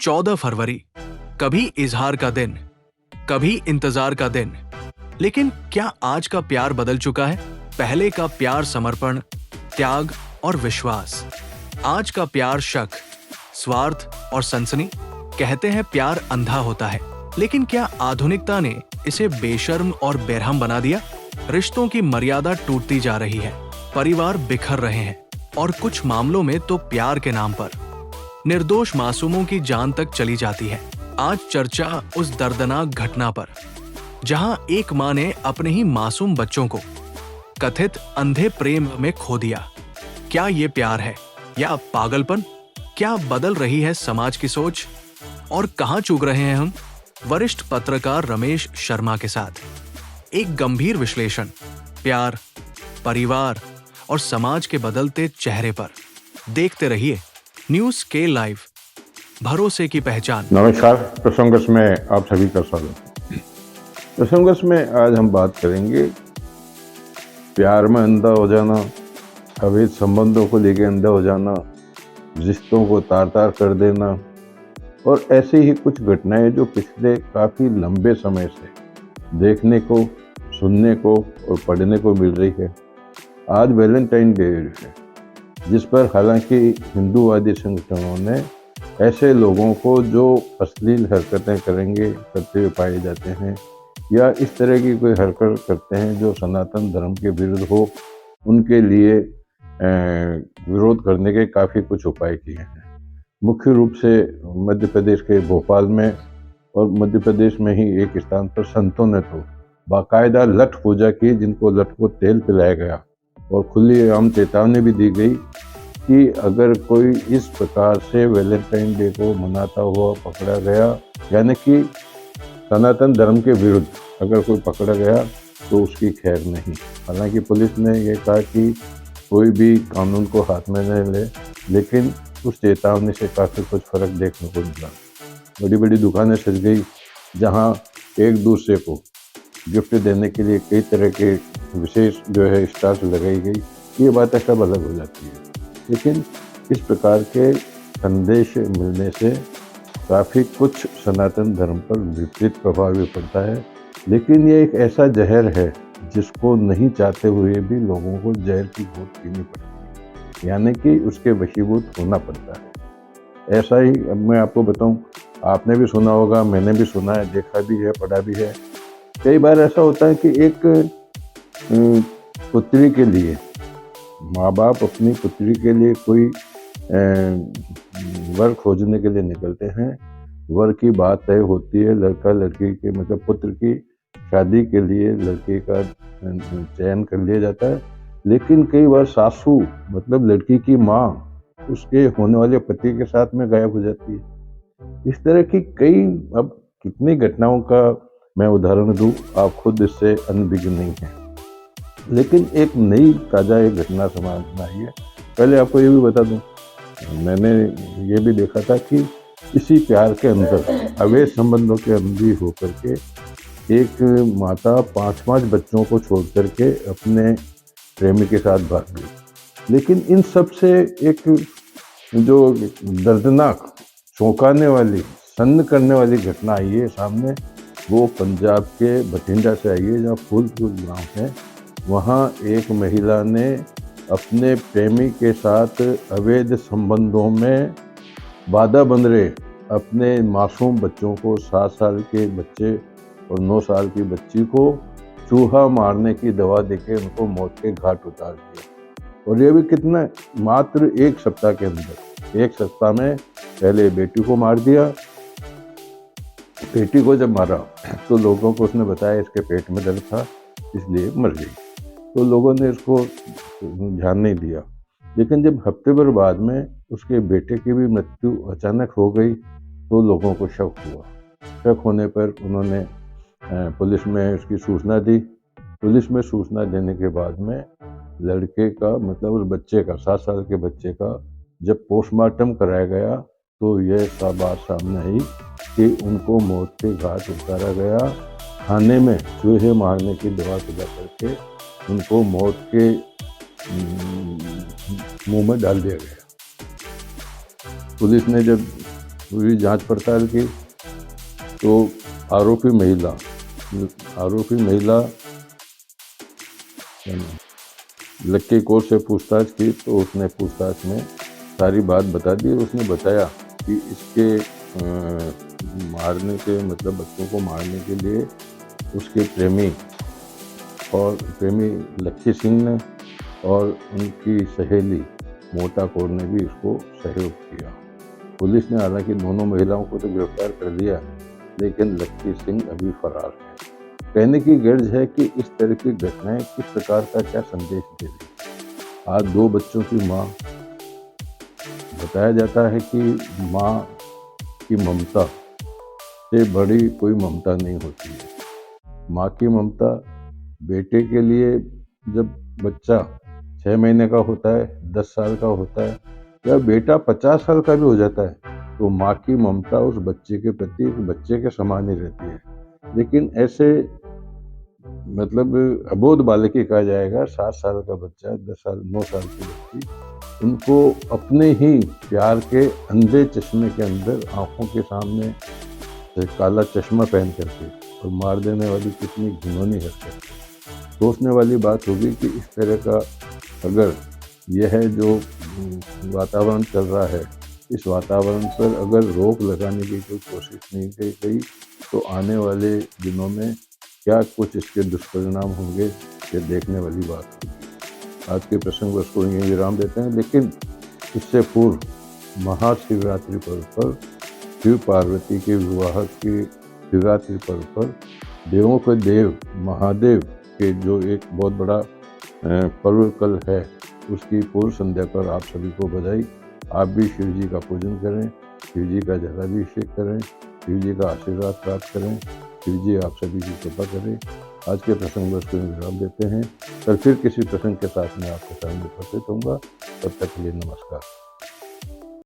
14 फरवरी, कभी इजहार का दिन, कभी इंतजार का दिन। लेकिन क्या आज का प्यार बदल चुका है? पहले का प्यार समर्पण, त्याग और विश्वास। आज का प्यार शक, स्वार्थ और सनसनी। कहते हैं प्यार अंधा होता है, लेकिन क्या आधुनिकता ने इसे बेशर्म और बेरहम बना दिया? रिश्तों की मर्यादा टूटती जा रही है, परिवार बिखर रहे हैं और कुछ मामलों में तो प्यार के नाम पर निर्दोष मासूमों की जान तक चली जाती है। आज चर्चा उस दर्दनाक घटना पर, जहां एक मां ने अपने ही मासूम बच्चों को कथित अंधे प्रेम में खो दिया। क्या ये प्यार है या पागलपन? क्या बदल रही है समाज की सोच और कहां चूक रहे हैं हम? वरिष्ठ पत्रकार रमेश शर्मा के साथ एक गंभीर विश्लेषण, प्यार, परिवार और समाज के बदलते चेहरे पर। देखते रहिए न्यूज़ के लाइव, भरोसे की पहचान। नमस्कार, प्रसंगस में आप सभी का स्वागत। प्रसंगस में आज हम बात करेंगे प्यार में अंधा हो जाना, अवैध संबंधों को लेकर अंधा हो जाना, रिश्तों को तार तार कर देना और ऐसी ही कुछ घटनाएं जो पिछले काफ़ी लंबे समय से देखने को, सुनने को और पढ़ने को मिल रही है। आज वैलेंटाइन डे है, जिस पर हालांकि हिंदूवादी संगठनों ने ऐसे लोगों को जो अश्लील हरकतें करते हुए पाए जाते हैं या इस तरह की कोई हरकत करते हैं जो सनातन धर्म के विरुद्ध हो, उनके लिए विरोध करने के काफ़ी कुछ उपाय किए हैं। मुख्य रूप से मध्य प्रदेश के भोपाल में और मध्य प्रदेश में ही एक स्थान पर संतों ने तो बाकायदा लठ पूजा की, जिनको लठ को तेल पिलाया गया और खुली आम चेतावनी भी दी गई कि अगर कोई इस प्रकार से वैलेंटाइन डे को मनाता हुआ पकड़ा गया, यानी कि सनातन धर्म के विरुद्ध अगर कोई पकड़ा गया तो उसकी खैर नहीं। हालांकि पुलिस ने यह कहा कि कोई भी कानून को हाथ में नहीं ले, लेकिन उस चेतावनी से काफ़ी कुछ फर्क देखने को मिला। बड़ी बड़ी दुकानें सज गई, जहां एक दूसरे को गिफ्ट देने के लिए कई तरह के विशेष स्टाल्स लगाई गई। ये बातें सब अलग हो जाती है, लेकिन इस प्रकार के संदेश मिलने से काफ़ी कुछ सनातन धर्म पर विपरीत प्रभाव भी पड़ता है। लेकिन ये एक ऐसा जहर है जिसको नहीं चाहते हुए भी लोगों को जहर की घूंट पीनी पड़ती है, यानी कि उसके वशीभूत होना पड़ता है। ऐसा ही अब मैं आपको बताऊं, आपने भी सुना होगा, मैंने भी सुना है, देखा भी है, पढ़ा भी है। कई बार ऐसा होता है कि एक पुत्री के लिए माँ बाप अपनी पुत्री के लिए कोई वर खोजने के लिए निकलते हैं। वर की बात तय होती है, लड़का लड़की के मतलब पुत्र की शादी के लिए लड़के का चयन कर लिया जाता है। लेकिन कई बार सासू मतलब लड़की की माँ उसके होने वाले पति के साथ में गायब हो जाती है। इस तरह की कई, अब कितनी घटनाओं का मैं उदाहरण दूं, आप खुद इससे अनभिज्ञ नहीं हैं। लेकिन एक नई ताज़ा एक घटना समाज में आई है। पहले आपको ये भी बता दूं, मैंने ये भी देखा था कि इसी प्यार के अंदर अवैध संबंधों के अंधी होकर के एक माता 5-5 बच्चों को छोड़ करके अपने प्रेमी के साथ भाग गई। लेकिन इन सब से एक जो दर्दनाक, चौंकाने वाली, सन्न करने वाली घटना आई है सामने, वो पंजाब के बठिंडा से आई है, जहाँ फूलपुर गाँव है। वहाँ एक महिला ने अपने प्रेमी के साथ अवैध संबंधों में बाधा बन रहे अपने मासूम बच्चों को, 7 साल के बच्चे और 9 साल की बच्ची को चूहा मारने की दवा देके उनको मौत के घाट उतार दिया। और ये भी कितना, मात्र 1 सप्ताह के अंदर। 1 सप्ताह में पहले बेटी को मार दिया। बेटी को जब मारा तो लोगों को उसने बताया इसके पेट में दर्द था, इसलिए मर गई। तो लोगों ने इसको ध्यान नहीं दिया। लेकिन जब हफ्ते भर बाद में उसके बेटे की भी मृत्यु अचानक हो गई तो लोगों को शक हुआ। शक होने पर उन्होंने पुलिस में उसकी सूचना दी। पुलिस में सूचना देने के बाद में लड़के का मतलब उस बच्चे का, 7 साल के बच्चे का, जब पोस्टमार्टम कराया गया तो यह बात सामने आई कि उनको मौत के घाट उतारा गया। खाने में चूहे मारने की दवा पिला करके उनको मौत के मुंह में डाल दिया गया। पुलिस ने जब पूरी जांच पड़ताल की तो आरोपी महिला लक्की कौर से पूछताछ की तो उसने पूछताछ में सारी बात बता दी। उसने बताया कि इसके मारने के मतलब बच्चों को मारने के लिए उसके प्रेमी लक्की सिंह ने और उनकी सहेली मोटा कौर ने भी इसको सहयोग किया। पुलिस ने हालांकि दोनों महिलाओं को तो गिरफ्तार कर लिया, लेकिन लक्की सिंह अभी फरार है। कहने की गर्ज है कि इस तरह की घटनाएं किस प्रकार का क्या संदेश दे रही। आज 2 बच्चों की माँ, बताया जाता है कि माँ की ममता से बड़ी कोई ममता नहीं होती है। माँ की ममता बेटे के लिए, जब बच्चा 6 महीने का होता है, 10 साल का होता है या बेटा 50 साल का भी हो जाता है, तो माँ की ममता उस बच्चे के प्रति एक बच्चे के समान ही रहती है। लेकिन ऐसे मतलब अबोध बालक ही कहा जाएगा, 7 साल का बच्चा, 10 साल 9 साल की बच्ची, उनको अपने ही प्यार के अंधे चश्मे के अंदर आंखों के सामने काला चश्मा पहन करके और मार देने वाली कितनी घिनौनी हरकत है। सोचने वाली बात होगी कि इस तरह का अगर यह जो वातावरण चल रहा है, इस वातावरण पर अगर रोक लगाने की कोई कोशिश नहीं की गई तो आने वाले दिनों में क्या कुछ इसके दुष्परिणाम होंगे, ये देखने वाली बात होगी। आज के प्रसंग को यहीं विराम देते हैं, लेकिन इससे पूर्व महाशिवरात्रि पर्व पर, शिव पार्वती के विवाह के शिवरात्रि पर्व पर देवों के देव महादेव के जो एक बहुत बड़ा पर्व कल है, उसकी पूर्व संध्या पर आप सभी को बधाई। आप भी शिव जी का पूजन करें, शिव जी का जलाभिषेक करें, शिव जी का आशीर्वाद प्राप्त करें, शिव जी आप सभी की कृपा करें। आज के प्रसंग को विराम देते हैं। कल फिर किसी प्रसंग के साथ में आपके सामने उपस्थित होऊंगा। तब तक के लिए नमस्कार।